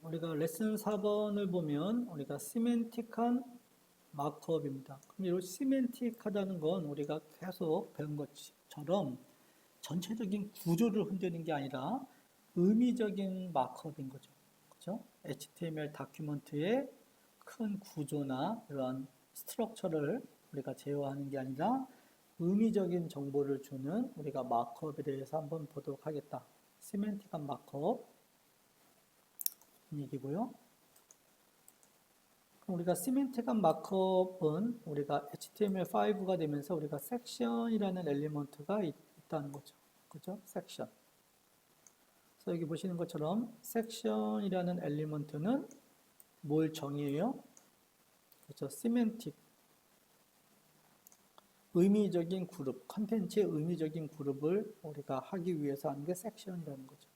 우리가 레슨 4번을 보면 우리가 시멘틱한 마크업입니다. 그럼 이 시멘틱하다는 건 우리가 계속 배운 것처럼 전체적인 구조를 흔드는 게 아니라 의미적인 마크업인 거죠. 그죠? HTML 다큐멘트의 큰 구조나 이러한 스트럭처를 우리가 제어하는 게 아니라 의미적인 정보를 주는 우리가 마크업에 대해서 한번 보도록 하겠다. 시멘틱한 마크업 얘기고요. 우리가 시멘틱한 마크업은 우리가 HTML5가 되면서 우리가 섹션이라는 엘리먼트가 있다는 거죠. 그죠? 섹션. 그래서 여기 보시는 것처럼 섹션이라는 엘리먼트는 뭘 정의해요? 그렇죠? 시멘틱. 의미적인 그룹, 컨텐츠의 의미적인 그룹을 우리가 하기 위해서 하는 게 섹션이라는 거죠.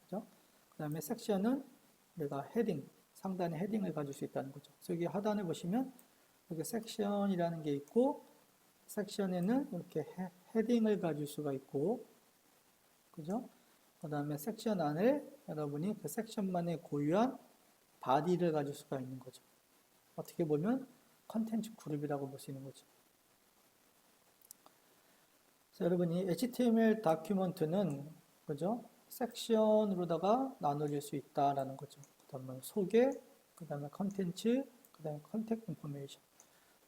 그죠? 그 다음에 섹션은 우리가 헤딩, 상단에 헤딩을 가질 수 있다는 거죠. 그래서 여기 하단에 보시면 여기 섹션이라는 게 있고 섹션에는 이렇게 헤딩을 가질 수가 있고 그죠? 그 다음에 섹션 안에 여러분이 그 섹션만의 고유한 바디를 가질 수가 있는 거죠. 어떻게 보면 컨텐츠 그룹이라고 볼 수 있는 거죠. 자, 여러분이 HTML 다큐멘트는 그죠? 섹션으로다가 나눠질 수 있다라는 거죠. 그 다음에 소개, 그 다음에 컨텐츠, 그 다음에 컨택트 인포메이션.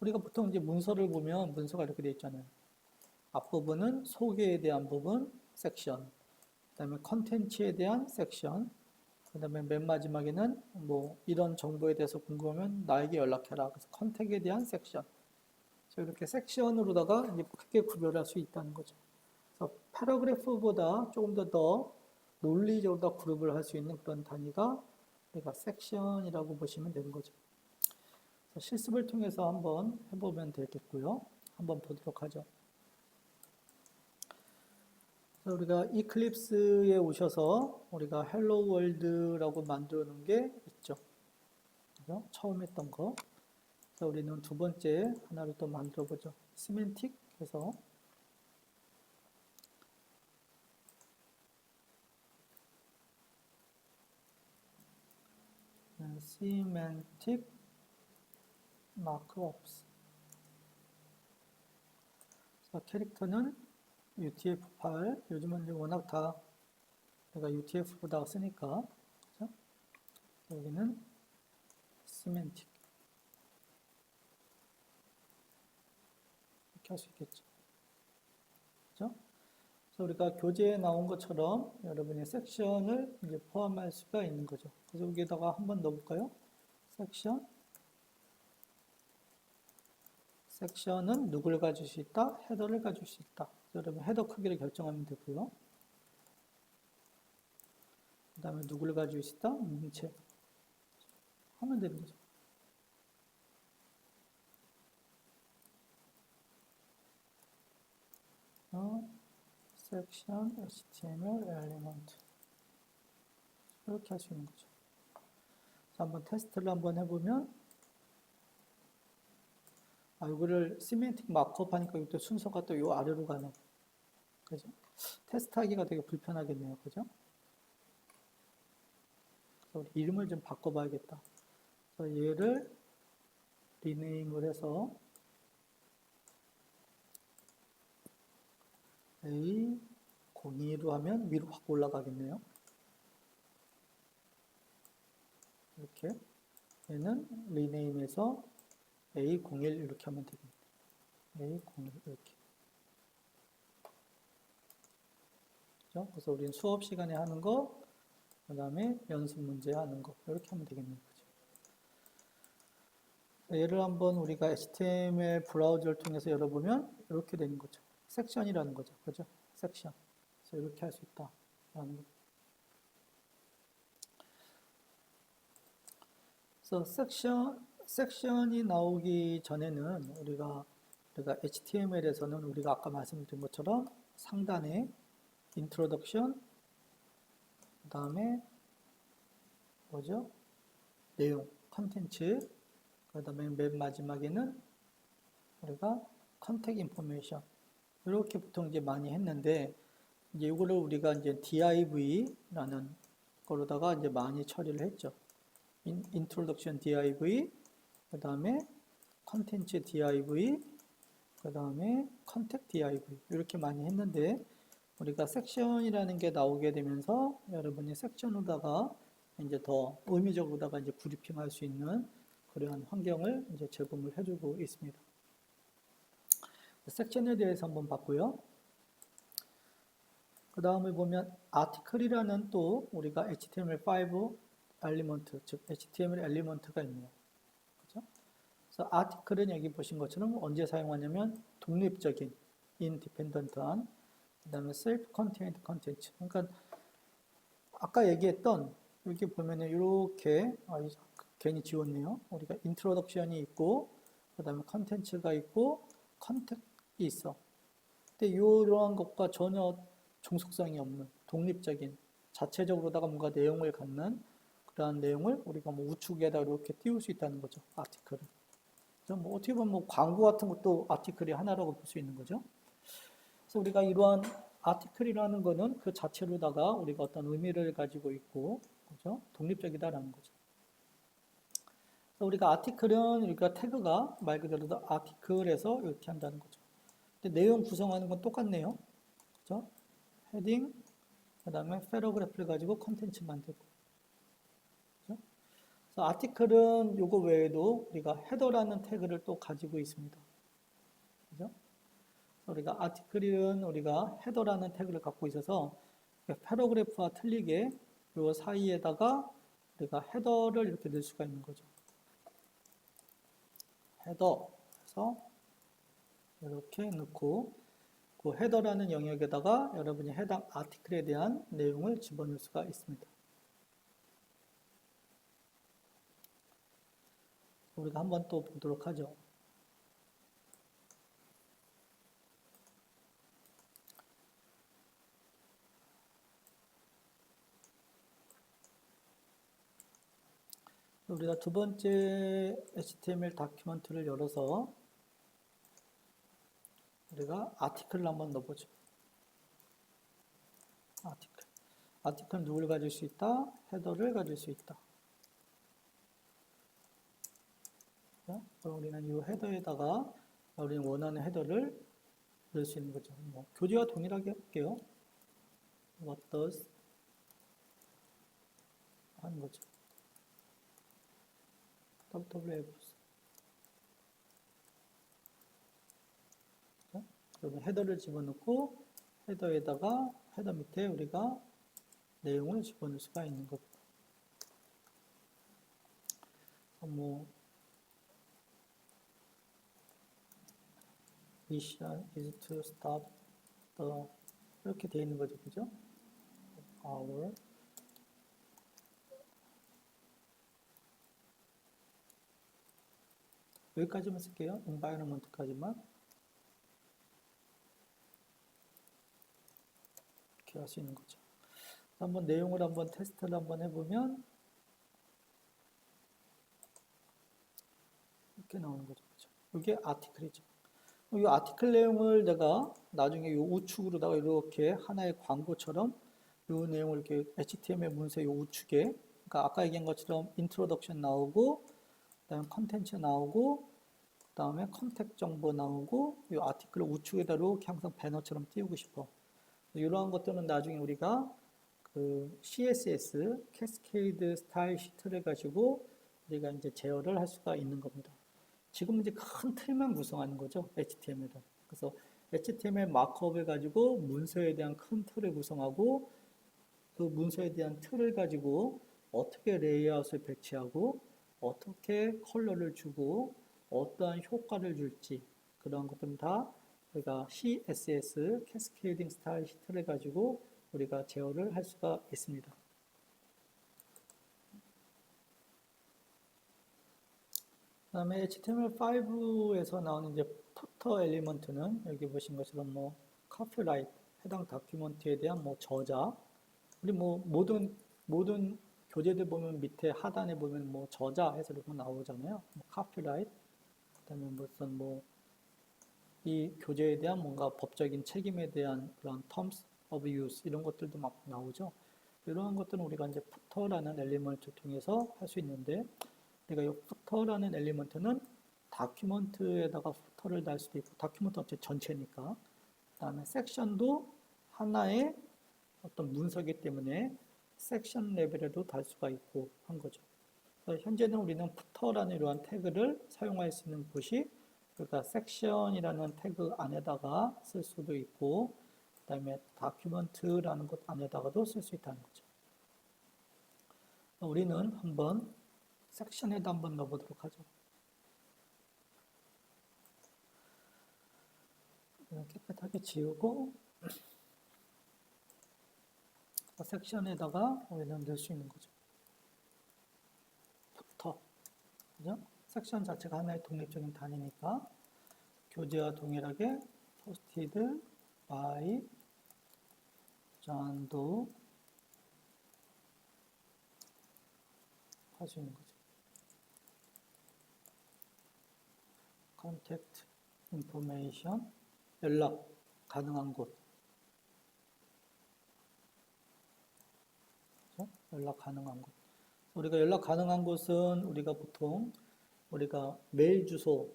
우리가 보통 이제 문서를 보면 문서가 이렇게 되어 있잖아요. 앞부분은 소개에 대한 부분, 섹션. 그 다음에 컨텐츠에 대한 섹션. 그 다음에 맨 마지막에는 뭐 이런 정보에 대해서 궁금하면 나에게 연락해라. 그래서 컨택에 대한 섹션. 이렇게 섹션으로다가 이제 크게 구별할 수 있다는 거죠. 그래서 패러그래프보다 조금 더 논리적으로 더 그룹을 할 수 있는 그런 단위가 우리가 섹션이라고 보시면 되는 거죠. 실습을 통해서 한번 해보면 되겠고요. 한번 보도록 하죠. 우리가 이클립스에 오셔서 우리가 헬로 월드라고 만들어 놓은 게 있죠. 그죠? 처음 했던 거. 그래서 우리는 두 번째 하나를 또 만들어 보죠. 시멘틱 해서 시멘틱 마크업스. 캐릭터는 UTF-8. 요즘은 이제 워낙 다 내가 UTF-8다 쓰니까 그죠? 여기는 시멘틱 이렇게 할 수 있겠죠. 그죠? 그래서 우리가 교재에 나온 것처럼 여러분의 섹션을 이제 포함할 수가 있는 거죠. 그래서 여기에다가 한번 넣어볼까요? 섹션. 섹션은 누구를 가질 수 있다? 헤더를 가질 수 있다. 여러분 헤더 크기를 결정하면 되고요. 그 다음에 누구를 가지고 있다? 문체. 하면 되는 거죠. 섹션 HTML 엘리먼트 이렇게 할 수 있는 거죠. 자, 한번 테스트를 한번 해보면 이거를 시멘틱 마크업 하니까 이것도 순서가 또 요 아래로 가네. 그죠? 테스트하기가 되게 불편하겠네요. 그죠? 그래서 우리 이름을 좀 바꿔봐야겠다. 그래서 얘를 리네임을 해서 A02로 하면 위로 확 올라가겠네요. 이렇게 얘는 리네임해서 A01 이렇게 하면 되겠네요. A01 이렇게. 그죠? 그래서 우리는 수업 시간에 하는 거, 그 다음에 연습 문제 하는 거 이렇게 하면 되겠네요. 그죠? 얘를 한번 우리가 HTML 브라우저를 통해서 열어보면 이렇게 되는 거죠. 섹션이라는 거죠. 그죠? 섹션. 그래서 이렇게 할 수 있다라는 거죠. 그래서 섹션이 나오기 전에는 우리가 HTML에서는 우리가 아까 말씀드린 것처럼 상단에 인트로덕션, 그 다음에 뭐죠? 내용, 컨텐츠, 그 다음에 맨 마지막에는 우리가 컨택 인포메이션 이렇게 보통 이제 많이 했는데 이제 이거를 우리가 이제 div라는 거로다가 이제 많이 처리를 했죠. introduction div, 그 다음에 컨텐츠 div, 그 다음에 contact div 이렇게 많이 했는데 우리가 섹션이라는 게 나오게 되면서 여러분이 섹션으로다가 이제 더 의미적으로다가 이제 그룹핑할 수 있는 그러한 환경을 이제 제공을 해주고 있습니다. 섹션에 대해서 한번 봤고요. 그 다음에 보면 article이라는 또 우리가 HTML5 엘리먼트, 즉 HTML 엘리먼트가 있네요. 그죠? 그래서 article은 여기 보신 것처럼 언제 사용하냐면 독립적인, independent한, 그 다음에 self-contained content. 그러니까 아까 얘기했던 여기 보면은 이렇게 괜히 지웠네요. 우리가 introduction이 있고 그 다음에 content가 있고 contact이 있어. 근데 이러한 것과 전혀 종속성이 없는 독립적인 자체적으로다가 뭔가 내용을 갖는 그러한 내용을 우리가 뭐 우측에다 이렇게 띄울 수 있다는 거죠. 아티클은. 뭐 어떻게 보면 뭐 광고 같은 것도 아티클이 하나라고 볼 수 있는 거죠. 그래서 우리가 이러한 아티클이라는 거는 그 자체로다가 우리가 어떤 의미를 가지고 있고, 그죠? 독립적이다라는 거죠. 그래서 우리가 아티클은 우리가 태그가 말 그대로 아티클에서 이렇게 한다는 거죠. 근데 내용 구성하는 건 똑같네요. 그죠? 헤딩, 그 다음에 패러그래프를 가지고 컨텐츠 만들고. 그죠? 그래서 아티클은 요거 외에도 우리가 헤더라는 태그를 또 가지고 있습니다. 그죠? 우리가 아티클은 우리가 헤더라는 태그를 갖고 있어서 패러그래프와 틀리게 요 사이에다가 우리가 헤더를 이렇게 넣을 수가 있는 거죠. 헤더 해서 이렇게 넣고 그 헤더라는 영역에다가 여러분이 해당 아티클에 대한 내용을 집어넣을 수가 있습니다. 우리가 한번 또 보도록 하죠. 우리가 두 번째 HTML 다큐멘트를 열어서 우리가 아티클을 한번 넣어보죠. 아티클 누구를 가질 수 있다? 헤더를 가질 수 있다. 그럼 우리는 이 헤더에다가 우리는 원하는 헤더를 넣을 수 있는 거죠. 뭐 교재와 동일하게 할게요. What does 하는 거죠. WWF. 그러면 헤더를 집어넣고 헤더에다가 헤더 밑에 우리가 내용을 집어넣을 수가 있는 겁니다. 뭐 mission is to stop the 이렇게 되어 있는 거죠, 그죠? our 여기까지만 쓸게요. environment까지만 이렇게 할 수 있는 거죠. 한번 내용을 한번 테스트를 한번 해보면 이렇게 나오는 거죠. 그렇죠? 이게 아티클이죠. 이 아티클 내용을 내가 나중에 이 우측으로다가 이렇게 하나의 광고처럼 이 내용을 이렇게 HTML 문서 이 우측에 그러니까 아까 얘기한 것처럼 인트로덕션 나오고 그다음에 컨텐츠 나오고 그다음에 컨택 정보 나오고 이 아티클을 우측에다 이렇게 항상 배너처럼 띄우고 싶어. 이러한 것들은 나중에 우리가 그 CSS 캐스케이드 스타일 시트를 가지고 우리가 이제 제어를 할 수가 있는 겁니다. 지금 이제 큰 틀만 구성하는 거죠, HTML은. 그래서 HTML 마크업을 가지고 문서에 대한 큰 틀을 구성하고 그 문서에 대한 틀을 가지고 어떻게 레이아웃을 배치하고 어떻게 컬러를 주고 어떠한 효과를 줄지 그런 것들은 다 우리가 CSS 캐스케이딩 스타일 시트를 가지고 우리가 제어를 할 수가 있습니다. 그 다음에 HTML5에서 나오는 이제 푸터 엘리먼트는 여기 보신 것처럼 뭐 카피라이트 해당 다큐멘트에 대한 뭐 저자 우리 뭐 모든 교재들 보면 밑에 하단에 보면 뭐 저자 해서 이렇게 나오잖아요. 뭐 카피라이트 그다음에 무슨 뭐 이 교재에 대한 뭔가 법적인 책임에 대한 그런 terms of use 이런 것들도 막 나오죠. 이러한 것들은 우리가 이제 푸터라는 엘리먼트를 통해서 할 수 있는데, 우리가 이 푸터라는 엘리먼트는 다큐먼트에다가 푸터를 달 수도 있고, 다큐먼트 어째 전체니까. 그다음에 섹션도 하나의 어떤 문서이기 때문에 섹션 레벨에도 달 수가 있고 한 거죠. 현재는 우리는 푸터라는 이러한 태그를 사용할 수 있는 곳이, 그러니까 섹션이라는 태그 안에다가 쓸 수도 있고, 그 다음에 다큐먼트라는 것 안에다가도 쓸 수 있다는 거죠. 우리는 한번 섹션에다 한번 넣어보도록 하죠. 깨끗하게 지우고 섹션에다가 우리는 넣을 수 있는 거죠. 푸터, 그죠? 섹션 자체가 하나의 독립적인 단위니까 교재와 동일하게 posted by John Doe 할 수 있는 거죠. contact information, 연락 가능한 곳. 그렇죠? 연락 가능한 곳. 우리가 연락 가능한 곳은 우리가 보통 우리가 메일 주소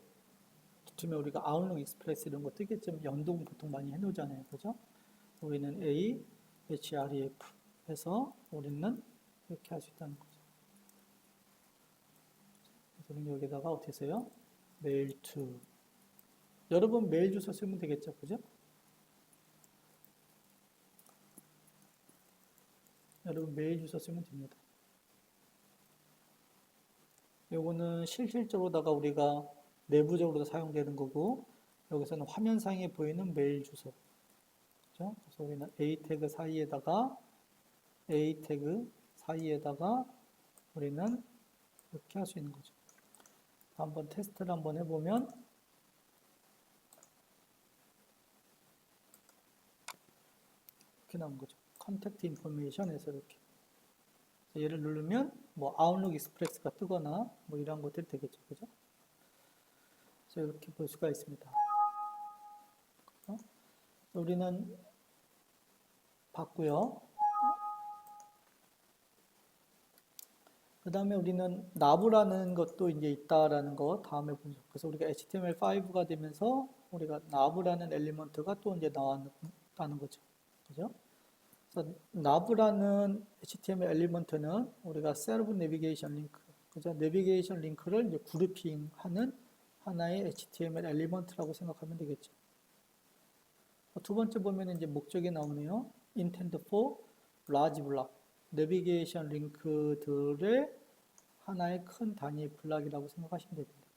두면 우리가 아웃룩 익스프레스 이런 거 뜨겠지만 연동 보통 많이 해놓잖아요. 그죠? 우리는 A, href 해서 우리는 이렇게 할 수 있다는 거죠. 그래서 우리는 여기다가 어떻게 써요? 메일 to. 여러분 메일 주소 쓰면 되겠죠. 그죠? 여러분 메일 주소 쓰면 됩니다. 요거는 실질적으로다가 우리가 내부적으로 사용되는 거고, 여기서는 화면상에 보이는 메일 주소. 그렇죠? 그래서 우리는 A 태그 사이에다가 우리는 이렇게 할 수 있는 거죠. 한번 테스트를 한번 해보면 이렇게 나온 거죠. 컨택트 인포메이션에서 이렇게. 얘를 누르면 뭐 아웃룩 익스프레스가 뜨거나 뭐 이런 것들이 되겠죠. 그죠? 그래서 이렇게 볼 수가 있습니다. 우리는 봤고요. 그 다음에 우리는 나브라는 것도 이제 있다라는 거 다음에 보죠. 그래서 우리가 HTML5가 되면서 우리가 나브라는 엘리먼트가 또 이제 나왔다는 거죠. 그죠? 그래서 나브라는 HTML 엘리먼트는 우리가 Self Navigation Link, 그죠? 내비게이션 링크를 이제 그룹핑하는 하나의 HTML 엘리먼트라고 생각하면 되겠죠. 두 번째 보면 이제 목적이 나오네요. Intend for large block. 내비게이션 링크들의 하나의 큰 단위 블락이라고 생각하시면 됩니다.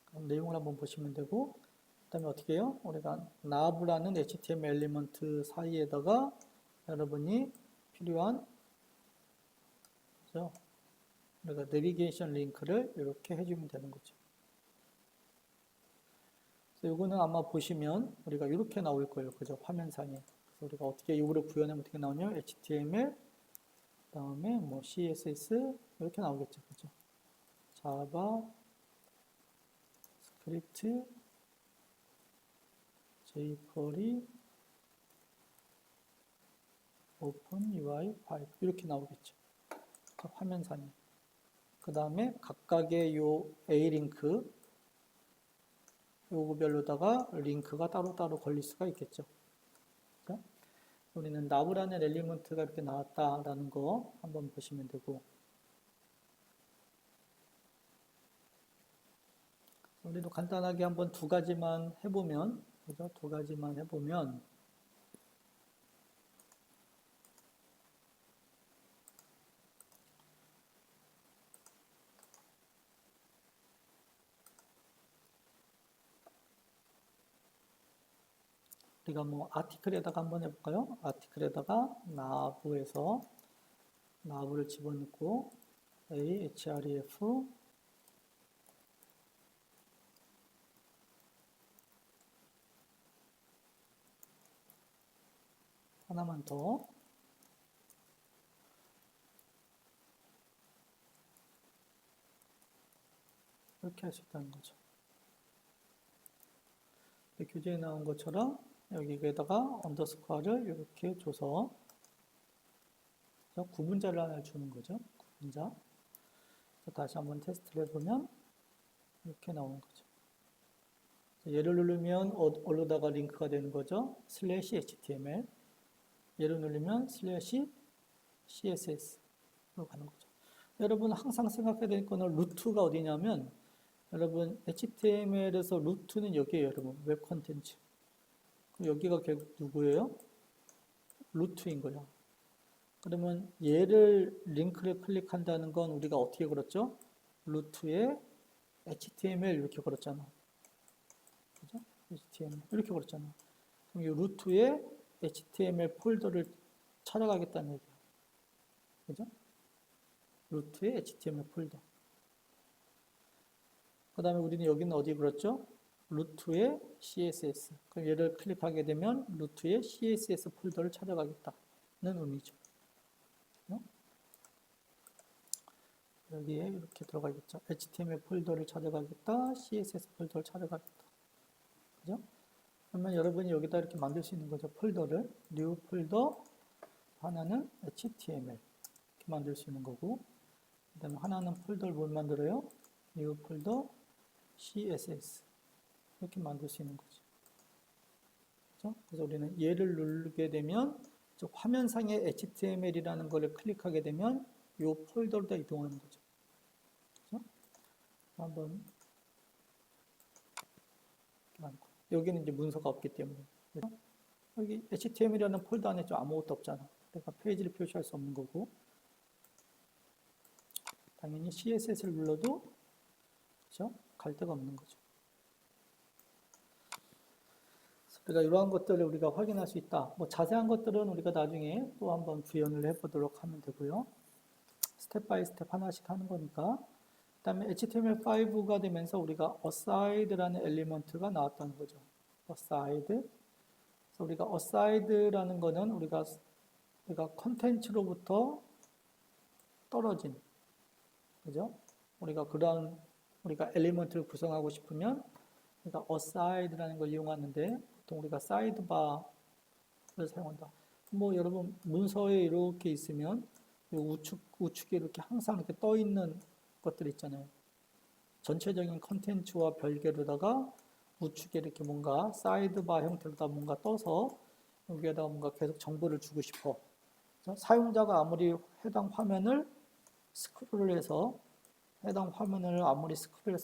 그럼 내용을 한번 보시면 되고, 그 다음에 어떻게 해요? 우리가 nav라는 HTML 엘리먼트 사이에다가 여러분이 필요한, 그죠? 우리가 내비게이션 링크를 이렇게 해주면 되는 거죠. 이거는 아마 보시면 우리가 이렇게 나올 거예요. 그죠? 화면상에. 그래서 우리가 어떻게 이거를 구현하면 어떻게 나오냐? HTML, 그다음에 뭐 CSS 이렇게 나오겠죠. 그죠? 자바, 스크립트, jQuery, OpenUI5 이렇게 나오겠죠. 화면상에. 그다음에 각각의 요 A 링크 요거별로다가 링크가 따로따로 걸릴 수가 있겠죠. 그렇죠? 우리는 나브라는 엘리먼트가 이렇게 나왔다라는 거 한번 보시면 되고, 우리도 간단하게 한번 두 가지만 해보면, 그죠? 두 가지만 해보면, 우리가 뭐 아티클에다가 한번 해볼까요? 아티클에다가 나브에서 나브를 집어넣고 href 하나만 더 이렇게 할 수 있다는 거죠. 교재에 나온 것처럼 여기에다가 언더스코어를 이렇게 줘서 구분자를 하나 주는 거죠. 구분자. 다시 한번 테스트를 해보면 이렇게 나오는 거죠. 얘를 누르면 어디다가 링크가 되는 거죠? /html. 얘를 누르면 /css로 가는 거죠. 여러분 항상 생각해야 될 거는 루트가 어디냐면 여러분 HTML에서 루트는 여기에요. 여러분 웹 콘텐츠. 여기가 결국 누구예요? 루트인 거예요. 그러면 얘를 링크를 클릭한다는 건 우리가 어떻게 걸었죠? 루트에 HTML 이렇게 걸었잖아. 그죠? HTML 이렇게 걸었잖아. 그럼 이 루트에 HTML 폴더를 찾아가겠다는 얘기야. 그죠? 루트에 HTML 폴더. 그 다음에 우리는 여기는 어디 걸었죠? 루트에 CSS. 그럼 얘를 클릭하게 되면 루트에 CSS 폴더를 찾아가겠다는 의미죠. 여기에 이렇게 들어가겠죠. HTML 폴더를 찾아가겠다. CSS 폴더를 찾아가겠다. 그죠? 그러면 여러분이 여기다 이렇게 만들 수 있는 거죠. 폴더를. new 폴더, 하나는 HTML. 이렇게 만들 수 있는 거고. 그 다음에 하나는 폴더를 뭘 만들어요? new 폴더, CSS. 이렇게 만들 수 있는 거죠. 그죠? 그래서 우리는 얘를 누르게 되면 화면상의 HTML이라는 것을 클릭하게 되면 이 폴더로 다 이동하는 거죠. 그죠? 한번 여기는 이제 문서가 없기 때문에 그죠? 여기 HTML이라는 폴더 안에 좀 아무것도 없잖아. 그러니까 페이지를 표시할 수 없는 거고 당연히 CSS를 눌러도 그죠? 갈 데가 없는 거죠. 그러니까 이러한 것들을 우리가 확인할 수 있다. 뭐 자세한 것들은 우리가 나중에 또 한번 구현을 해보도록 하면 되고요. 스텝 바이 스텝 하나씩 하는 거니까. 그 다음에 HTML5가 되면서 우리가 aside라는 엘리먼트가 나왔다는 거죠. aside. 그래서 우리가 aside라는 거는 우리가 컨텐츠로부터 떨어진, 그죠? 우리가 엘리먼트를 구성하고 싶으면 우리가 aside라는 걸 이용하는데 보통 우리가 사이드바를 사용한다. 뭐 여러분 문서에 이렇게 있으면 우측에 이렇게 항상 이렇게 떠 있는 것들 있잖아요. 전체적인 컨텐츠와 별개로다가 우측에 이렇게 뭔가 사이드바 형태로다 뭔가 떠서 여기에다가 뭔가 계속 정보를 주고 싶어. 사용자가 아무리 해당 화면을 스크롤해서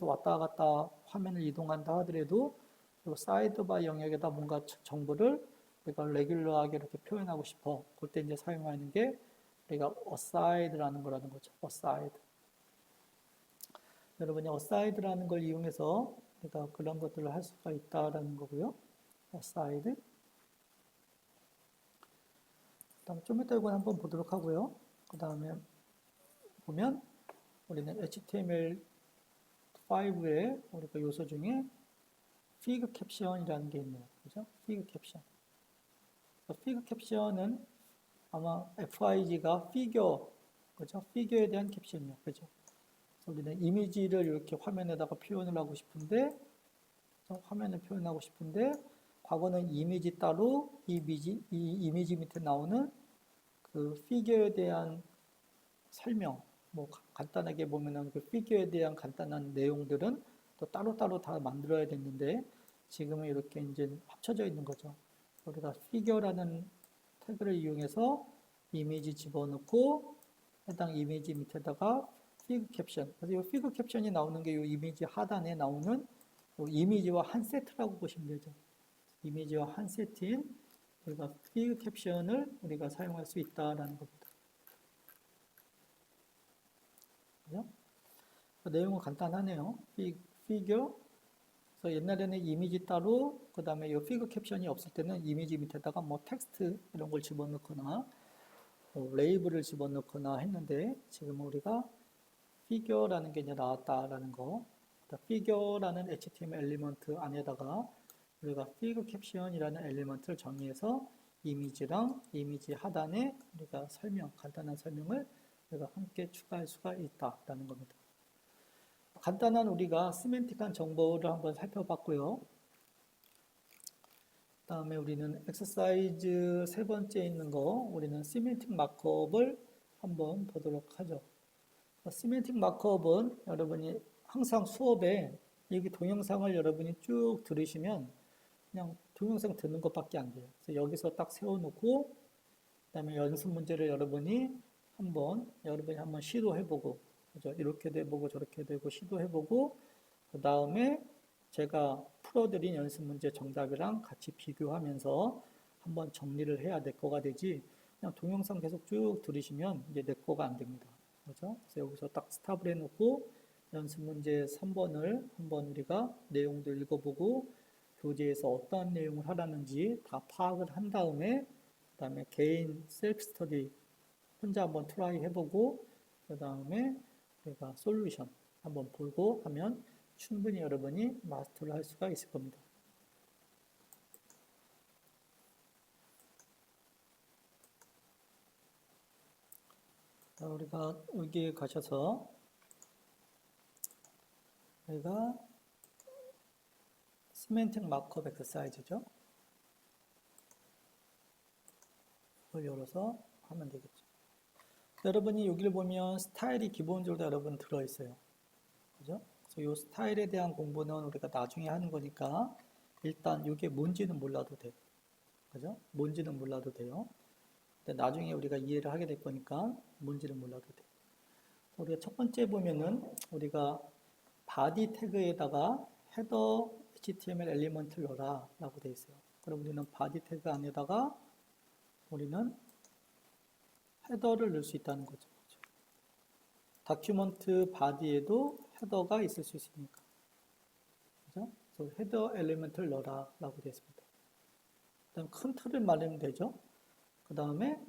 왔다 갔다 화면을 이동한다 하더라도 사이드바 영역에다 뭔가 정보를 우리가 레귤러하게 이렇게 표현하고 싶어. 그때 이제 사용하는 게 우리가 aside라는 거라는 거죠. aside. 여러분이 aside라는 걸 이용해서 우리가 그런 것들을 할 수가 있다라는 거고요. aside. 그다음 좀 이따 이건 한번 보도록 하고요. 그 다음에 보면 우리는 HTML5의 우리가 요소 중에 fig 캡션이라는 게 있네요. 그죠? fig 캡션. fig 캡션은 아마 FIG가 피겨, 그죠? 피겨에 대한 캡션이요. 그죠? 그래서 우리는 이미지를 이렇게 화면에다가 표현을 하고 싶은데, 과거는 이미지 따로 이 이미지 밑에 나오는 그 피겨에 대한 설명, 뭐 간단하게 보면은 그 피겨에 대한 간단한 내용들은 또 따로따로 다 만들어야 됐는데 지금은 이렇게 이제 합쳐져 있는 거죠. 우리가 피겨라는 태그를 이용해서 이미지 집어넣고 해당 이미지 밑에다가 피그 캡션. 그래서 이 피그 캡션이 나오는 게 이 이미지 하단에 나오는 이미지와 한 세트라고 보시면 되죠. 이미지와 한 세트인 우리가 피그 캡션을 우리가 사용할 수 있다라는 겁니다. 그죠? 내용은 간단하네요. 피겨. 그래서 옛날에는 이미지 따로, 그 다음에 이 피그 캡션이 없을 때는 이미지 밑에다가 뭐 텍스트 이런 걸 집어넣거나 레이블을 집어넣거나 했는데 지금 우리가 피겨라는 게 이제 나왔다라는 거. 피겨라는 HTML 엘리먼트 안에다가 우리가 피그 캡션이라는 엘리먼트를 정의해서 이미지랑 이미지 하단에 우리가 간단한 설명을 우리가 함께 추가할 수가 있다라는 겁니다. 간단한 우리가 시멘틱한 정보를 한번 살펴봤고요. 다음에 우리는 엑서사이즈 세 번째 있는 거, 우리는 시멘틱 마크업을 한번 보도록 하죠. 시멘틱 마크업은 여러분이 항상 수업에 여기 동영상을 여러분이 쭉 들으시면 그냥 동영상 듣는 것밖에 안 돼요. 그래서 여기서 딱 세워놓고 그다음에 연습 문제를 여러분이 한번 시도해보고, 그죠? 이렇게도 해보고 저렇게도 해보고 시도해보고, 그 다음에 제가 풀어드린 연습 문제 정답이랑 같이 비교하면서 한번 정리를 해야 내 거가 되지, 그냥 동영상 계속 쭉 들으시면 이제 내 거가 안 됩니다. 그죠? 그래서 여기서 딱 스탑을 해놓고 연습 문제 3번을 한번 우리가 내용도 읽어보고 교재에서 어떠한 내용을 하라는지 다 파악을 한 다음에 그 다음에 개인 셀프 스터디 혼자 한번 트라이 해보고 그 다음에 내가 솔루션 한번 보고 하면 충분히 여러분이 마스터를 할 수가 있을 겁니다. 자, 우리가 여기에 가셔서 여기가 시멘틱 마크업 엑서사이즈죠. 이걸 열어서 하면 되겠죠. 여러분이 여기를 보면 스타일이 기본적으로 여러분 들어있어요. 그죠? 그래서 이 스타일에 대한 공부는 우리가 나중에 하는 거니까 일단 이게 뭔지는 몰라도 돼. 그죠? 뭔지는 몰라도 돼요. 근데 나중에 우리가 이해를 하게 될 거니까 뭔지는 몰라도 돼. 우리가 첫 번째 보면은 우리가 바디 태그에다가 헤더 HTML 엘리먼트를 넣어라 라고 되어 있어요. 그럼 우리는 바디 태그 안에다가 우리는 헤더를 넣을 수 있다는 거죠. 다큐먼트 바디에도 헤더가 있을 수 있으니까. 그죠? 그래서 헤더 엘리먼트를 넣어라 라고 되어 있습니다. 그 다음 큰 틀을 말하면 되죠. 그 다음에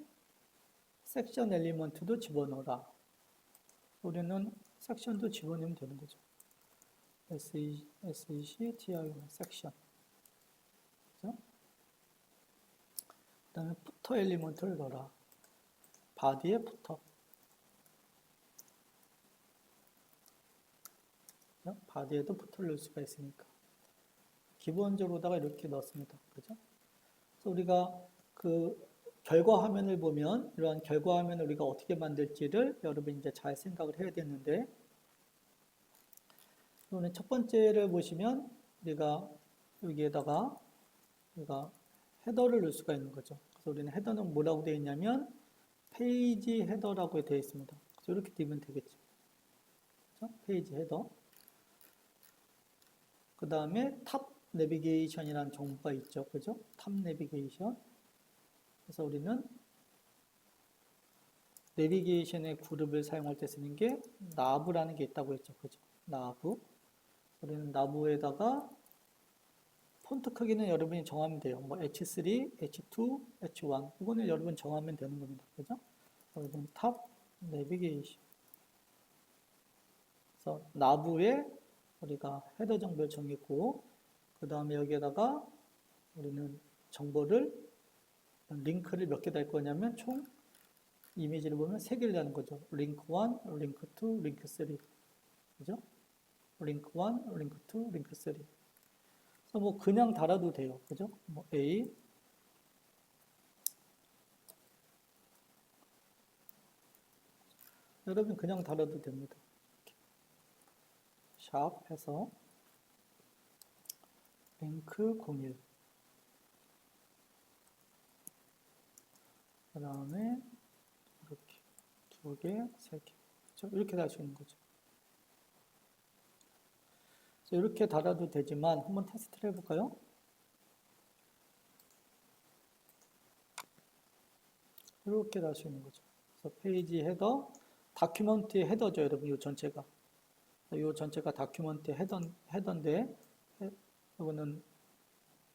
섹션 엘리먼트도 집어넣어라. 우리는 섹션도 집어넣으면 되는 거죠. SEC, 섹션. 그죠? 그 다음에 푸터 엘리먼트를 넣어라. 바디에 푸터. 그죠? 바디에도 푸터를 넣을 수가 있으니까. 기본적으로다가 이렇게 넣습니다. 그죠? 그래서 우리가 그 결과 화면을 보면 이러한 결과 화면을 우리가 어떻게 만들지를 여러분이 이제 잘 생각을 해야 되는데, 오늘 첫 번째를 보시면 우리가 여기에다가 우리가 헤더를 넣을 수가 있는 거죠. 그래서 우리는 헤더는 뭐라고 되어 있냐면 페이지 헤더라고 되어 있습니다. 그래서 이렇게 띄면 되겠죠. 그렇죠? 페이지 헤더. 그 다음에 탑 내비게이션이라는 정보가 있죠. 그죠? 탑 내비게이션. 그래서 우리는 내비게이션의 그룹을 사용할 때 쓰는 게 나브라는 게 있다고 했죠. 그죠? 나브. 우리는 나브에다가 폰트 크기는 여러분이 정하면 돼요. 뭐 H3, H2, H1 이거는 여러분 정하면 되는 겁니다. 그죠? 여러분 탑 내비게이션. 그래서 나브에 우리가 헤더 정보를 정했고 그 다음에 여기에다가 우리는 정보를 링크를 몇 개 달 거냐면 총 이미지를 보면 3개를 다는 거죠. 링크 1, 링크 2, 링크 3. 그죠? 링크 1, 링크 2, 링크 3. 그래서 뭐 그냥 달아도 돼요. 그죠? 뭐 A 여러분 그냥 달아도 됩니다. 샵 해서 링크 01 그 다음에 이렇게 2개, 3개 그렇죠? 이렇게 달 수 있는 거죠. 이렇게 달아도 되지만 한번 테스트를 해볼까요? 이렇게 달 수 있는 거죠. 그래서 페이지 헤더, 다큐먼트의 헤더죠, 여러분. 이 전체가. 이 전체가 다큐먼트의 헤더인데, 이거는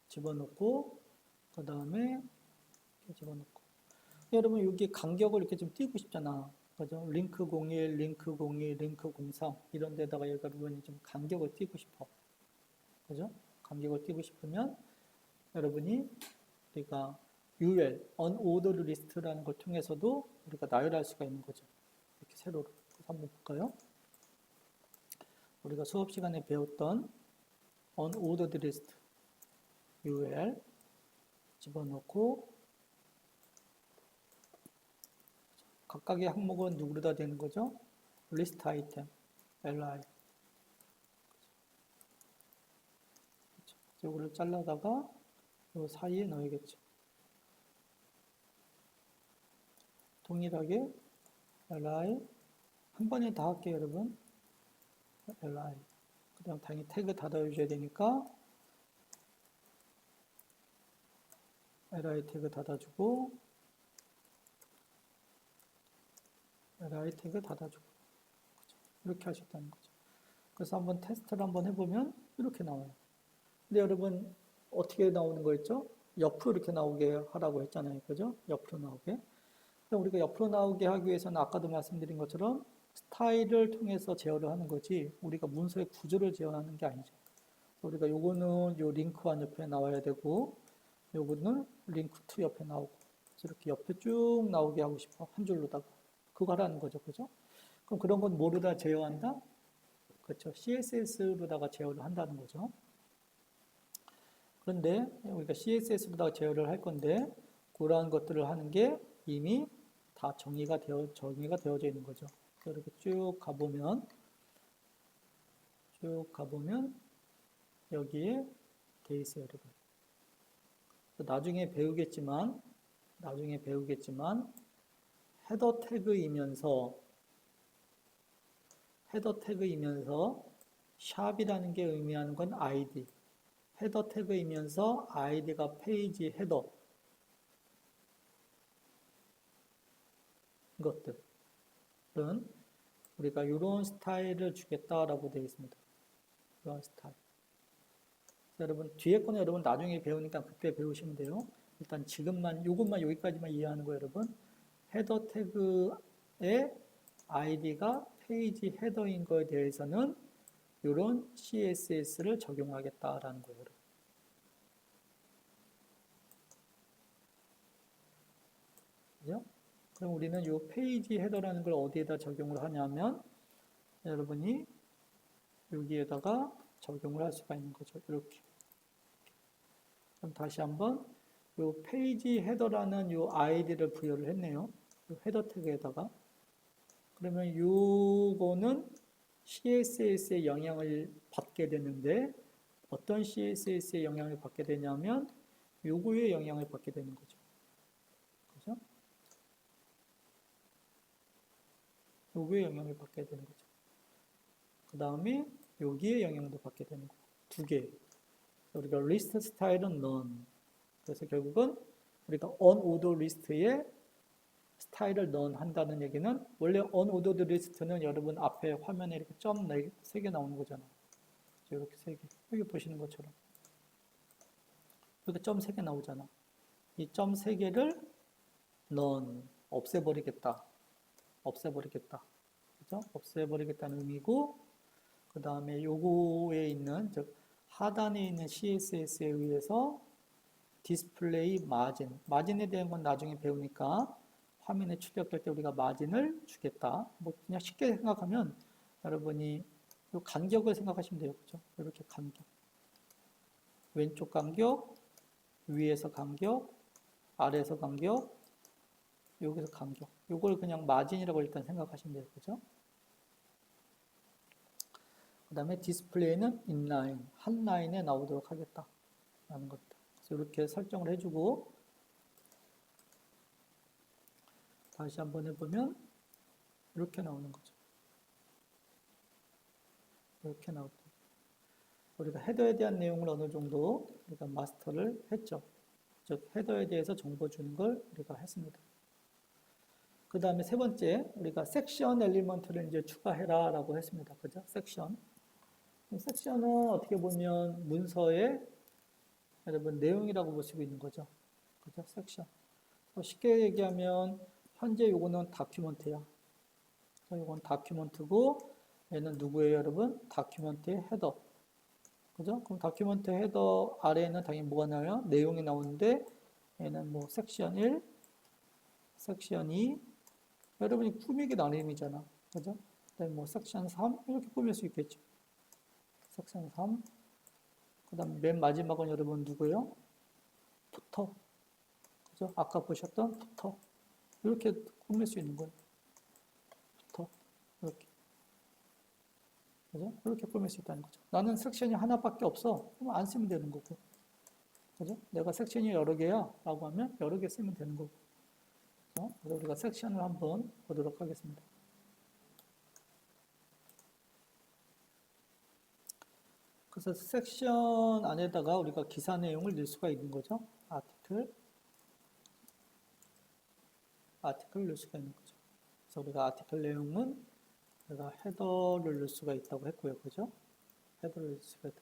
집어넣고, 그 다음에 집어넣고. 여러분, 여기 간격을 이렇게 좀 띄고 싶잖아. 그죠? 링크 01, 링크 02, 링크 03 이런 데다가 여러분이 좀 간격을 띄고 싶어. 그죠? 간격을 띄고 싶으면 여러분이 우리가 UL, unordered list라는 걸 통해서도 우리가 나열할 수가 있는 거죠. 이렇게 세로로. 그래서 한번 볼까요? 우리가 수업 시간에 배웠던 unordered list, UL. 집어넣고 각각의 항목은 누구로 다 되는 거죠? 리스트 아이템, li. 이거를 잘라다가 이 사이에 넣어야겠죠. 동일하게 li 한 번에 다 할게요, 여러분. li. 그 다음 당연히 태그 닫아주셔야 되니까 li 태그 닫아주고 li 태그 닫아주고 이렇게 하셨다는 거죠. 그래서 한번 테스트를 한번 해보면 이렇게 나와요. 근데 여러분 어떻게 나오는 거였죠? 옆으로 이렇게 나오게 하라고 했잖아요. 그죠? 옆으로 나오게. 우리가 옆으로 나오게 하기 위해서는 아까도 말씀드린 것처럼 스타일을 통해서 제어를 하는 거지 우리가 문서의 구조를 제어하는 게 아니죠. 우리가 요거는 요 링크1 옆에 나와야 되고 요거는 링크2 옆에 나오고 이렇게 옆에 쭉 나오게 하고 싶어. 한 줄로다가. 그거 하라는 거죠. 그죠? 그럼 그런 건 뭐로다 제어한다? 그렇죠. CSS로다가 제어를 한다는 거죠. 그런데 우리가 CSS로다가 제어를 할 건데 그러한 것들을 하는 게 이미 다 정의가 되어져 있는 거죠. 이렇게 쭉 가보면 여기에 돼 있어요, 여러분. 나중에 배우겠지만 헤더 태그이면서 샵이라는 게 의미하는 건 ID. 헤더 태그이면서 ID가 페이지 헤더. 것들은 우리가 이런 스타일을 주겠다라고 되어 있습니다. 이런 스타일. 여러분 뒤에 거는 여러분 나중에 배우니까 그때 배우시면 돼요. 일단 지금만 이것만 여기까지만 이해하는 거예요, 여러분. 헤더 태그의 ID가 페이지 헤더인 거에 대해서는 이런 CSS를 적용하겠다라는 거예요, 여러분. 그죠? 그럼 우리는 이 페이지 헤더라는 걸 어디에다 적용을 하냐면 여러분이 여기에다가 적용을 할 수가 있는 거죠. 이렇게. 그럼 다시 한번 이 페이지 헤더라는 이 아이디를 부여를 했네요. 이 헤더 태그에다가. 그러면 이거는 CSS의 영향을 받게 되는데 어떤 CSS의 영향을 받게 되냐면 요거의 영향을 받게 되는 거죠. 그죠? 요거의 영향을 받게 되는 거죠. 그 다음에 여기에 영향도 받게 되는 거고 두 개. 우리가 리스트 스타일은 none. 그래서 결국은 우리가 unordered 리스트에 스타일을 none 한다는 얘기는 원래 unordered 리스트는 여러분 앞에 화면에 이렇게 점 3개 나오는 거잖아. 이렇게 3개. 여기 보시는 것처럼. 이렇게 점 3개 나오잖아. 이 점 3개를 none. 없애버리겠다. 그죠? 없애버리겠다는 의미고 그 다음에 요거에 있는 즉 하단에 있는 CSS에 의해서 디스플레이 마진에 대한 건 나중에 배우니까 화면에 출력될 때 우리가 마진을 주겠다. 뭐 그냥 쉽게 생각하면 여러분이 요 간격을 생각하시면 돼요. 그죠? 이렇게 간격. 왼쪽 간격, 위에서 간격, 아래에서 간격, 여기서 간격. 요걸 그냥 마진이라고 일단 생각하시면 돼요. 그죠? 그 다음에 디스플레이는 인라인, 한 라인에 나오도록 하겠다라는 것들. 그래서 이렇게 설정을 해주고 다시 한번 해보면 이렇게 나오는 거죠. 이렇게 나오고 우리가 헤더에 대한 내용을 어느 정도 우리가 마스터를 했죠. 즉 헤더에 대해서 정보 주는 걸 우리가 했습니다. 그 다음에 세 번째 우리가 섹션 엘리먼트를 이제 추가해라 라고 했습니다. 그죠? 섹션은 어떻게 보면 문서의 여러분 내용이라고 볼 수 있는 거죠. 그죠? 섹션. 쉽게 얘기하면 현재 요거는 다큐먼트야. 요건 다큐먼트고 얘는 누구예요, 여러분? 다큐먼트의 헤더. 그죠? 그럼 다큐먼트 헤더 아래에는 당연히 뭐가 나와요? 내용이 나오는데 얘는 뭐 섹션 1, 섹션 2 여러분이 꾸미기 나름이잖아. 그죠? 그다음에 뭐 섹션 3 이렇게 꾸밀 수 있겠죠. 섹션 3 그다음 맨 마지막은 여러분 누구예요? 부터. 그죠? 아까 보셨던 부터 이렇게 꾸밀 수 있는 거예요. 부터 이렇게. 그죠? 이렇게 꾸밀 수 있다는 거죠. 나는 섹션이 하나밖에 없어. 그럼 안 쓰면 되는 거고. 그죠? 내가 섹션이 여러 개야 라고 하면 여러 개 쓰면 되는 거고. 그죠? 그래서 우리가 섹션을 한번 보도록 하겠습니다. 그래서 섹션 안에다가 우리가 기사 내용을 넣을 수가 있는 거죠. 아티클 넣을 수가 있는 거죠. 그래서 우리가 아티클 내용은 우리가 헤더를 넣을 수가 있다고 했고요. 그죠? 헤더를 넣을 수가 있다.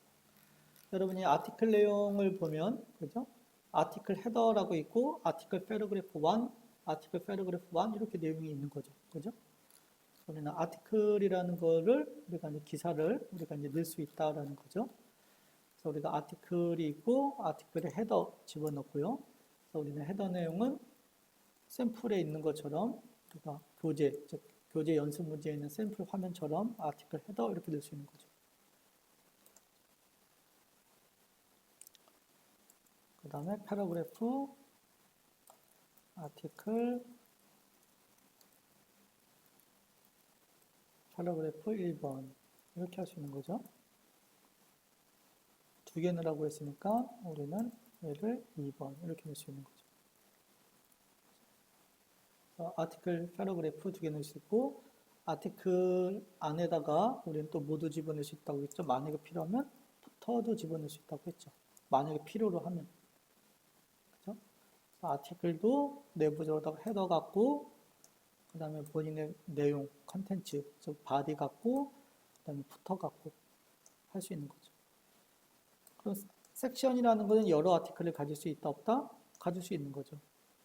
여러분이 아티클 내용을 보면, 그죠? 아티클 헤더라고 있고, 아티클 패러그래프 1, 아티클 패러그래프 1 이렇게 내용이 있는 거죠. 그죠? 우리는 아티클이라는 거를 우리가 이제 기사를 우리가 이제 넣을 수 있다라는 거죠. 그래서 우리가 아티클이 있고, 아티클에 헤더 집어넣고요. 그래서 우리는 헤더 내용은 샘플에 있는 것처럼 우리가 교재, 즉 교재 연습 문제에 있는 샘플 화면처럼 아티클 헤더 이렇게 넣을 수 있는 거죠. 그 다음에 패러그래프, 아티클, 패러그래프 1번 이렇게 할 수 있는 거죠. 두 개 넣으라고 했으니까 우리는 얘를 2번 이렇게 넣을 수 있는 거죠. 아티클, 패러그래프 두 개 넣을 수 있고 아티클 안에다가 우리는 또 모두 집어넣을 수 있다고 했죠. 만약에 필요하면 부터도 집어넣을 수 있다고 했죠. 만약에 필요로 하면. 그죠? 아티클도 내부적으로 헤더 갖고 그 다음에 본인의 내용, 컨텐츠, 즉 바디 갖고 그 다음에 부터 갖고 할 수 있는 거죠. 그럼 섹션이라는 것은 여러 아티클을 가질 수 있다 없다? 가질 수 있는 거죠.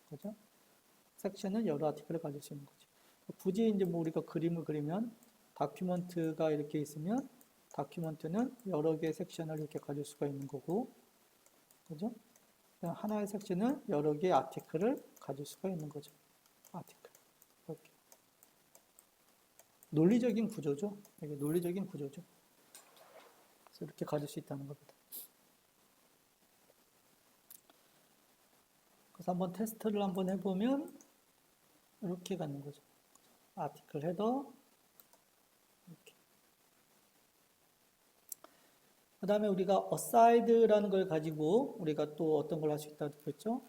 그죠? 섹션은 여러 아티클을 가질 수 있는 거죠. 굳이 이제 뭐 우리가 그림을 그리면 다큐먼트가 이렇게 있으면 다큐먼트는 여러 개의 섹션을 이렇게 가질 수가 있는 거고, 그죠? 하나의 섹션은 여러 개의 아티클을 가질 수가 있는 거죠. 아티클. 이렇게. 논리적인 구조죠. 이게 논리적인 구조죠. 그래서 이렇게 가질 수 있다는 겁니다. 그래서 한번 테스트를 한번 해보면 이렇게 가는 거죠. 아티클 헤더 이렇게. 그 다음에 우리가 aside라는 걸 가지고 우리가 또 어떤 걸 할 수 있다고 했죠?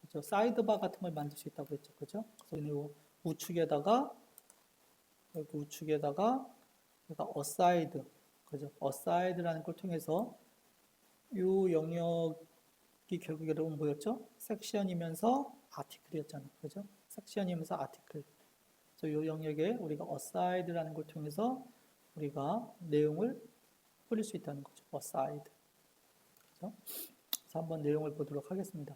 그죠? 사이드바 같은 걸 만들 수 있다고 했죠. 그죠? 그래서 우측에다가 여기 우측에다가 우리가 aside, 그죠? aside라는 걸 통해서 이 영역이 결국 여러분 뭐였죠? 섹션이면서 아티클이었잖아요. 그죠? 섹션이면서 아티클. 그래서 이 영역에 우리가 aside라는 걸 통해서 우리가 내용을 뿌릴 수 있다는 거죠. aside. 그죠? 그래서 한번 내용을 보도록 하겠습니다.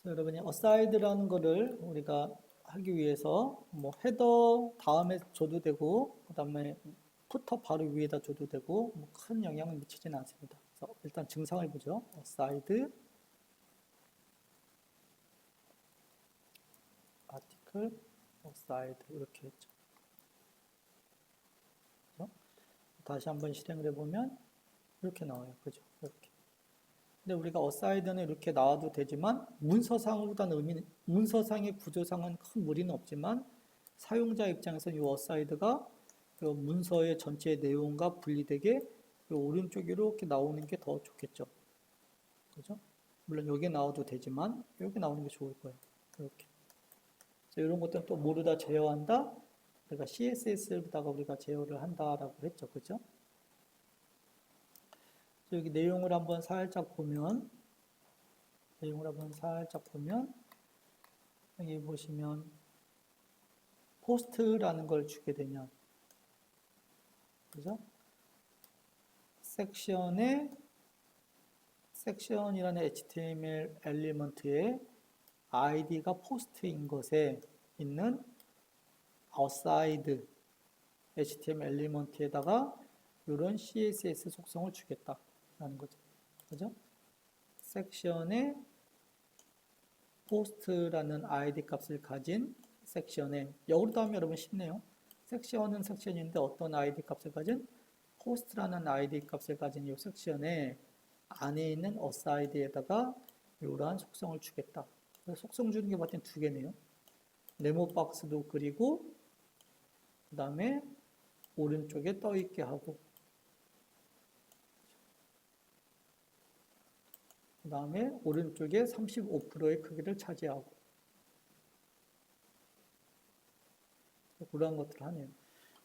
그래서 여러분이 aside라는 거를 우리가 하기 위해서 뭐 헤더 다음에 줘도 되고 그다음에 부터 바로 위에다 줘도 되고 뭐 큰 영향을 미치지는 않습니다. 그래서 일단 증상을 보죠. aside article aside 이렇게 했죠. 그죠? 다시 한번 실행을 해보면 이렇게 나와요. 그죠? 이렇게. 근데 우리가 aside는 이렇게 나와도 되지만 문서상으로는 문서상의 구조상은 큰 무리는 없지만 사용자 입장에서는 이 aside가 그 문서의 전체 내용과 분리되게 오른쪽으로 이렇게 나오는 게 더 좋겠죠. 그죠? 물론 여기 나와도 되지만 여기 나오는 게 좋을 거예요. 이렇게. 그래서 이런 것들은 또 모두 다 제어한다. 우리가 CSS로다가 우리가 제어를 한다라고 했죠. 그죠? 여기 내용을 한번 살짝 보면 여기 보시면 포스트라는 걸 주게 되면 그죠? 섹션이라는 HTML 엘리먼트의 id가 포스트인 것에 있는 outside HTML 엘리먼트에다가 이런 CSS 속성을 주겠다라는 거죠. 그죠? 섹션에 post라는 id 값을 가진 섹션에 역으로 하면 여러분 쉽네요. 섹션은 섹션인데 어떤 id 값을 가진 post라는 id 값을 가진 이 섹션에 안에 있는 어사이드에다가 이러한 속성을 주겠다. 속성 주는 게 봤더니 두 개네요. 네모 박스도 그리고 그 다음에 오른쪽에 떠 있게 하고 그 다음에 오른쪽에 35%의 크기를 차지하고 그러한 것들을 하네요.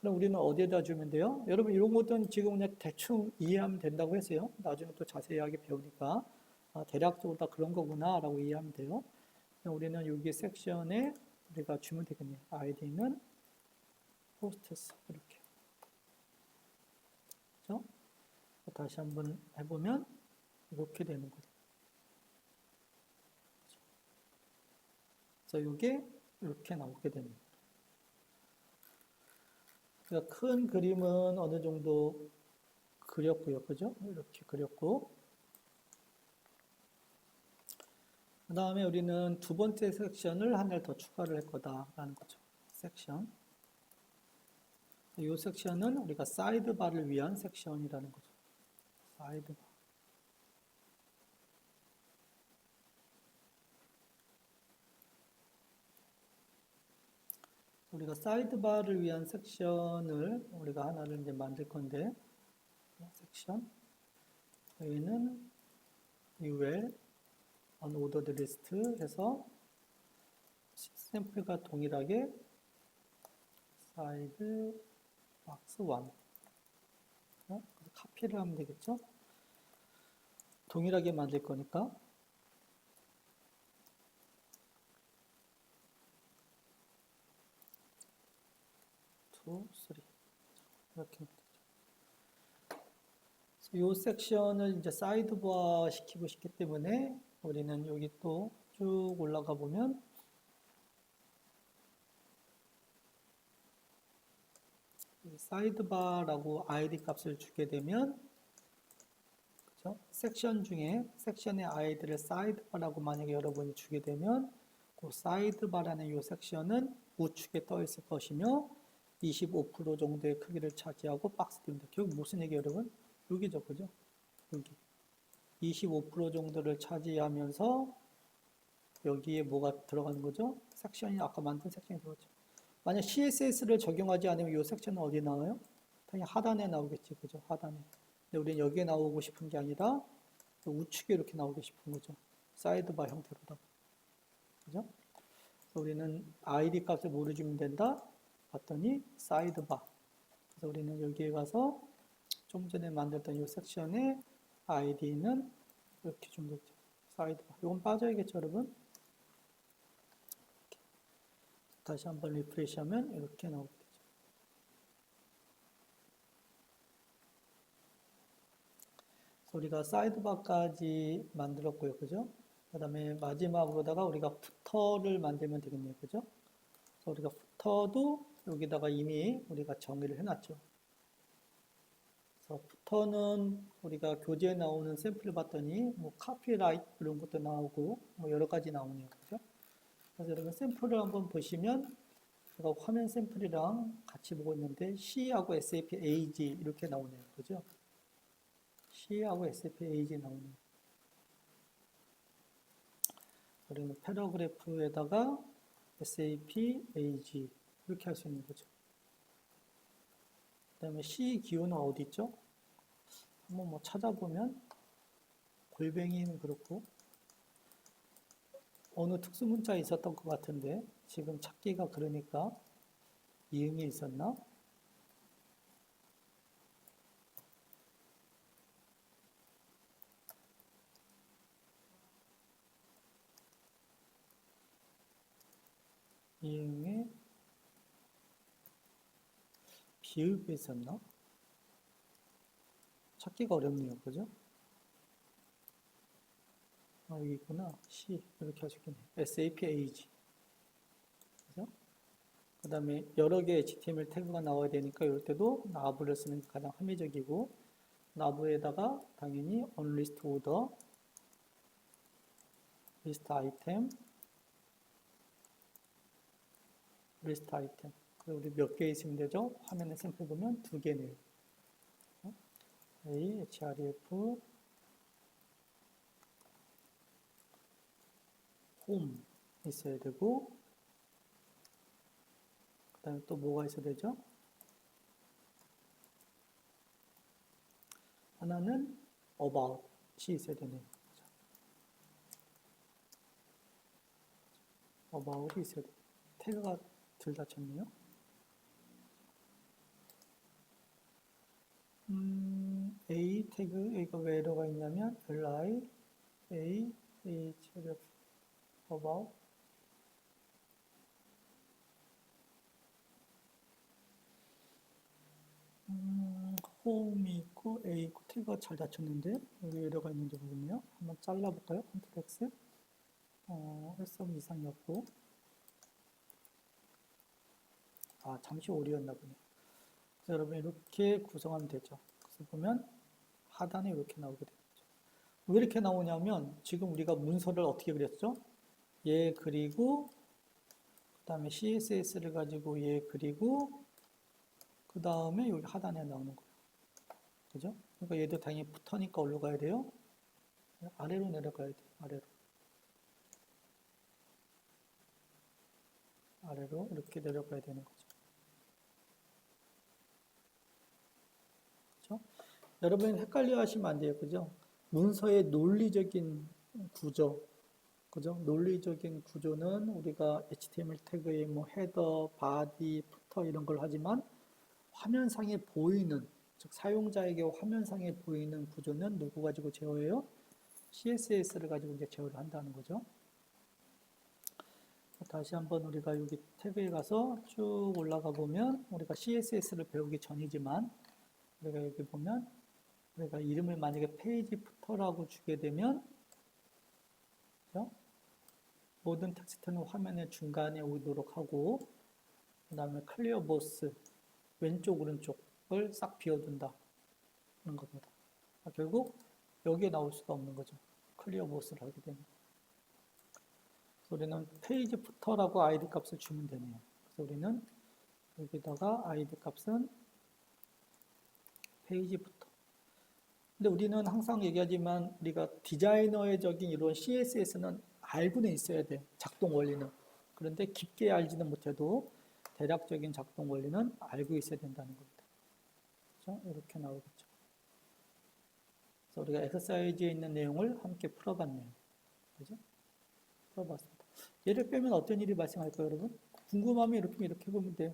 그럼 우리는 어디에다 주면 돼요? 여러분 이런 것들은 지금 그냥 대충 이해하면 된다고 했어요. 나중에 또 자세하게 배우니까 대략적으로 다 그런 거구나 라고 이해하면 돼요. 우리는 여기 섹션에 우리가 주면 되겠네요. 아이디는 호스테스 이렇게. 그렇죠? 다시 한번 해보면 이렇게 되는 거죠. 그래서 이게 이렇게 나오게 됩니다. 그러니까 큰 그림은 어느 정도 그렸고요. 그죠? 이렇게 그렸고. 그 다음에 우리는 두 번째 섹션을 하나를 더 추가를 할 거다라는 거죠. 섹션. 이 섹션은 우리가 사이드바를 위한 섹션이라는 거죠. 사이드바. 우리가 사이드바를 위한 섹션을 우리가 하나를 이제 만들 건데, 섹션. 여기는 UL, unordered list 해서 샘플과 동일하게 사이드 박스 1. 카피를 하면 되겠죠? 동일하게 만들 거니까. 2, 3. 이렇게. 이 섹션을 이제 사이드바 시키고 싶기 때문에 우리는 여기 또 쭉 올라가 보면 사이드바라고 ID 값을 주게 되면 그렇죠? 섹션 중에 섹션의 아이디를 사이드바라고 만약에 여러분이 주게 되면 그 사이드바라는 이 섹션은 우측에 떠 있을 것이며 25% 정도의 크기를 차지하고 박스입니다. 결국 무슨 얘기예요, 여러분? 여기죠, 그죠? 여기 25% 정도를 차지하면서 여기에 뭐가 들어가는 거죠? 섹션이 아까 만든 섹션이 들어가죠. 만약 CSS를 적용하지 않으면 이 섹션은 어디 나와요? 당연히 하단에 나오겠지, 그죠? 하단에. 근데 우리는 여기에 나오고 싶은 게 아니라 우측에 이렇게 나오고 싶은 거죠. 사이드바 형태로다. 그죠? 그래서 우리는 ID 값을 뭐로 주면 된다? 봤더니 사이드바. 그래서 우리는 여기에 가서 좀 전에 만들었던 이 섹션의 ID는 이렇게 주면 되죠. 사이드바. 이건 빠져야겠죠, 여러분? 다시 한번 리프레시 하면 이렇게 나오게 되죠. 우리가 사이드바까지 만들었고요. 그죠? 그 다음에 마지막으로다가 우리가 푸터를 만들면 되겠네요. 그죠? 그래서 우리가 푸터도 여기다가 이미 우리가 정의를 해놨죠. 그래서 푸터는 우리가 교재에 나오는 샘플을 봤더니 뭐 카피라이트 이런 것도 나오고 뭐 여러 가지 나오네요. 그죠? 그래서 여러분 샘플을 한번 보시면 제가 화면 샘플이랑 같이 보고 있는데 C하고 SAP AG 이렇게 나오네요. 그죠? C하고 SAP AG 나오네요. 우리는 패러그래프에다가 SAP AG 이렇게 할 수 있는 거죠. 그 다음에 C 기호는 어디 있죠? 한번 뭐 찾아보면 골뱅이는 그렇고 어느 특수문자에 있었던 것 같은데 지금 찾기가 그러니까 이응이 있었나? 이응에 비읍이 있었나? 찾기가 어렵네요. 그죠? 여기 있구나. C 이렇게 할 수 있겠네요. SAP AG. 그죠? 그 다음에 여러 개의 HTML 태그가 나와야 되니까 이럴 때도 나브를 쓰는 게 가장 합리적이고 나브에다가 당연히 onList order, list item, list item. 우리 몇 개 있으면 되죠? 화면에 샘플 보면 두 개네요. A, href, 홈 있어야 되고, 그 다음에 또 뭐가 있어야 되죠? 하나는 about이 있어야 되네요. about이 있어야 돼요. 태그가 둘 다 쳤네요. A 태그, A가 왜 에러가 있냐면 li, A, href, about, 홈이 있고 A 있고 태그가 잘 닫혔는데 여기 에러가 있는지 모르겠네요. 한번 잘라볼까요? 컨트롤 X. S 이상이었고, 잠시 오류였나 보네. 그래서 여러분 이렇게 구성하면 되죠. 그래서 보면 하단에 이렇게 나오게 되죠. 왜 이렇게 나오냐면 지금 우리가 문서를 어떻게 그렸죠? 얘 그리고 그 다음에 CSS를 가지고 얘 그리고 그 다음에 여기 하단에 나오는 거예요. 그죠? 그러니까 얘도 당연히 붙으니까 올라가야 돼요. 아래로 내려가야 돼요. 아래로 이렇게 내려가야 되는 거죠. 그죠? 여러분 헷갈려 하시면 안 돼요. 그죠? 문서의 논리적인 구조, 그죠? 논리적인 구조는 우리가 HTML 태그에 뭐 헤더, 바디, 푸터 이런 걸 하지만 화면상에 보이는, 즉 사용자에게 화면상에 보이는 구조는 누구 가지고 제어해요? CSS를 가지고 이제 제어를 한다는 거죠. 다시 한번 우리가 여기 태그에 가서 쭉 올라가 보면 우리가 CSS를 배우기 전이지만 우리가 여기 보면 우리가 이름을 만약에 페이지 푸터라고 주게 되면, 그죠? 모든 텍스트는 화면의 중간에 오도록 하고, 그 다음에 클리어 보스 왼쪽 오른쪽을 싹 비워둔다 그런 겁니다. 결국 여기에 나올 수가 없는 거죠. 클리어 보스를 하게 되면. 그래서 우리는 페이지 푸터라고 아이디 값을 주면 되네요. 그래서 우리는 여기다가 아이디 값은 페이지 푸터. 근데 우리는 항상 얘기하지만 우리가 디자이너의적인 이런 CSS는 알고는 있어야 돼. 작동 원리는. 그런데 깊게 알지는 못해도 대략적인 작동 원리는 알고 있어야 된다는 겁니다. 그렇죠? 이렇게 나오겠죠. 그래서 우리가 엑서사이즈에 있는 내용을 함께 풀어봤네요. 그죠? 풀어봤습니다. 얘를 빼면 어떤 일이 발생할까요, 여러분? 궁금하면 이렇게 보면 돼요.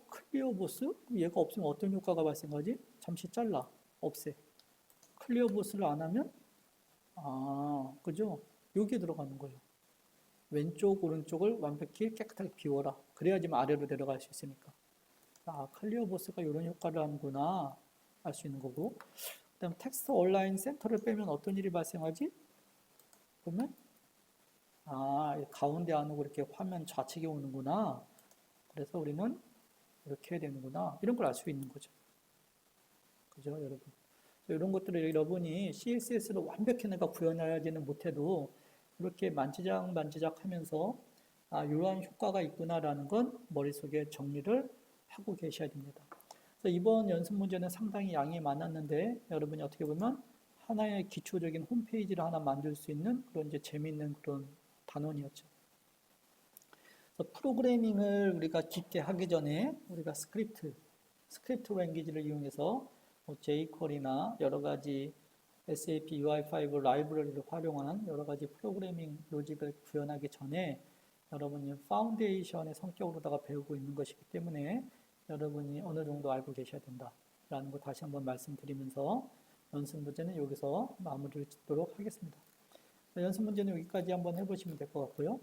클리어 보스? 얘가 없으면 어떤 효과가 발생하지? 잠시 잘라. 없애. 클리어 보스를 안 하면 그죠? 여기에 들어가는 거예요. 왼쪽, 오른쪽을 완벽히 깨끗하게 비워라. 그래야지만 아래로 내려갈 수 있으니까. 클리어 보스가 이런 효과를 하는구나. 알 수 있는 거고. 그 다음 텍스트 온라인 센터를 빼면 어떤 일이 발생하지? 보면 가운데 안 오고 이렇게 화면 좌측에 오는구나. 그래서 우리는 이렇게 해야 되는구나. 이런 걸 알 수 있는 거죠. 그죠, 여러분? 이런 것들을 여러분이 CSS를 완벽히 내가 구현하지는 못해도 이렇게 만지작 하면서 이러한 효과가 있구나라는 건 머릿속에 정리를 하고 계셔야 됩니다. 그래서 이번 연습 문제는 상당히 양이 많았는데 여러분이 어떻게 보면 하나의 기초적인 홈페이지를 하나 만들 수 있는 그런 이제 재미있는 그런 단원이었죠. 그래서 프로그래밍을 우리가 깊게 하기 전에 우리가 스크립트 랭귀지를 이용해서 jQuery나 여러 가지 SAP UI5 라이브러리를 활용한 여러 가지 프로그래밍 로직을 구현하기 전에 여러분이 파운데이션의 성격으로다가 배우고 있는 것이기 때문에 여러분이 어느 정도 알고 계셔야 된다라는 거 다시 한번 말씀드리면서 연습 문제는 여기서 마무리를 짓도록 하겠습니다. 연습 문제는 여기까지 한번 해보시면 될 것 같고요.